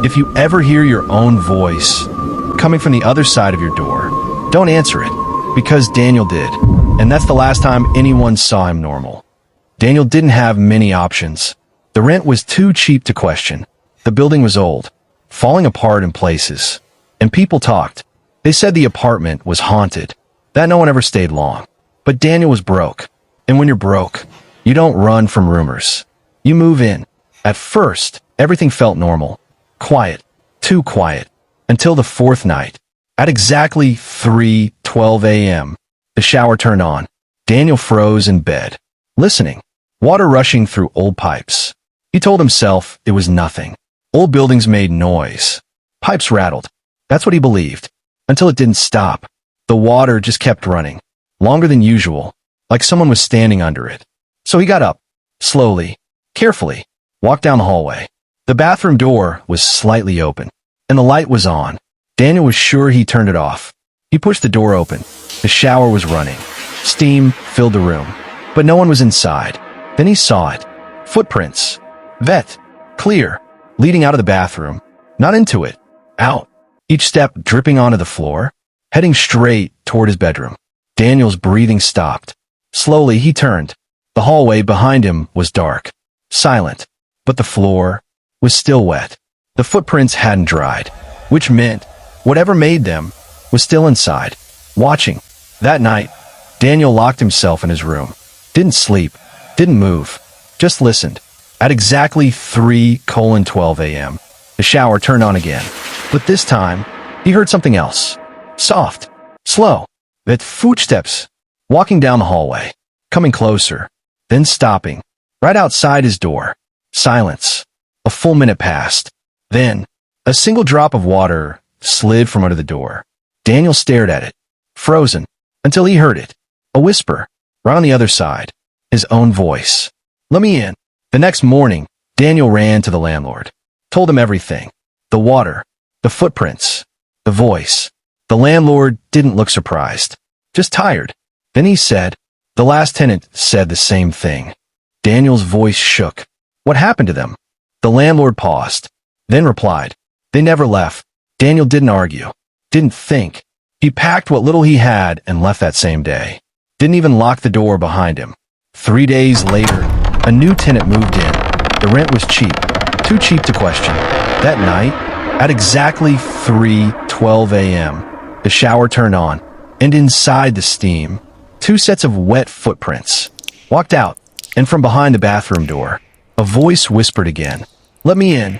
If you ever hear your own voice coming from the other side of your door, don't answer it, because Daniel did, and that's the last time anyone saw him normal. Daniel didn't have many options. The rent was too cheap to question. The building was old, falling apart in places, and people talked. They said the apartment was haunted, that no one ever stayed long. But Daniel was broke, and when you're broke, you don't run from rumors. You move in. At first, everything felt normal. Quiet. Too quiet. Until the fourth night. At exactly 3:12 a.m., the shower turned on. Daniel froze in bed, listening. Water rushing through old pipes. He told himself it was nothing. Old buildings made noise. Pipes rattled. That's what he believed. Until it didn't stop. The water just kept running. Longer than usual. Like someone was standing under it. So he got up. Slowly. Carefully. Walked down the hallway. The bathroom door was slightly open. And the light was on. Daniel was sure he turned it off. He pushed the door open. The shower was running. Steam filled the room. But no one was inside. Then he saw it. Footprints. Vet. Clear. Leading out of the bathroom. Not into it. Out. Each step dripping onto the floor. Heading straight toward his bedroom. Daniel's breathing stopped. Slowly he turned. The hallway behind him was dark. Silent. But the floor was still wet. The footprints hadn't dried. Which meant whatever made them was still inside. Watching. That night, Daniel locked himself in his room. Didn't sleep. Didn't move. Just listened. At exactly 3:12 a.m., the shower turned on again. But this time, he heard something else. Soft. Slow. That footsteps. Walking down the hallway. Coming closer. Then stopping. Right outside his door. Silence. A full minute passed. Then, a single drop of water slid from under the door. Daniel stared at it. Frozen. Until he heard it. A whisper. Right on the other side. His own voice. Let me in. The next morning, Daniel ran to the landlord. Told him everything. The water. The footprints. The voice. The landlord didn't look surprised. Just tired. Then he said, the last tenant said the same thing. Daniel's voice shook. What happened to them? The landlord paused. Then replied. They never left. Daniel didn't argue. Didn't think. He packed what little he had and left that same day. Didn't even lock the door behind him. 3 days later, a new tenant moved in. The rent was cheap. Too cheap to question. That night, at exactly 3:12 a.m., the shower turned on, and inside the steam, 2 sets of wet footprints. Walked out, and from behind the bathroom door, a voice whispered again. Let me in.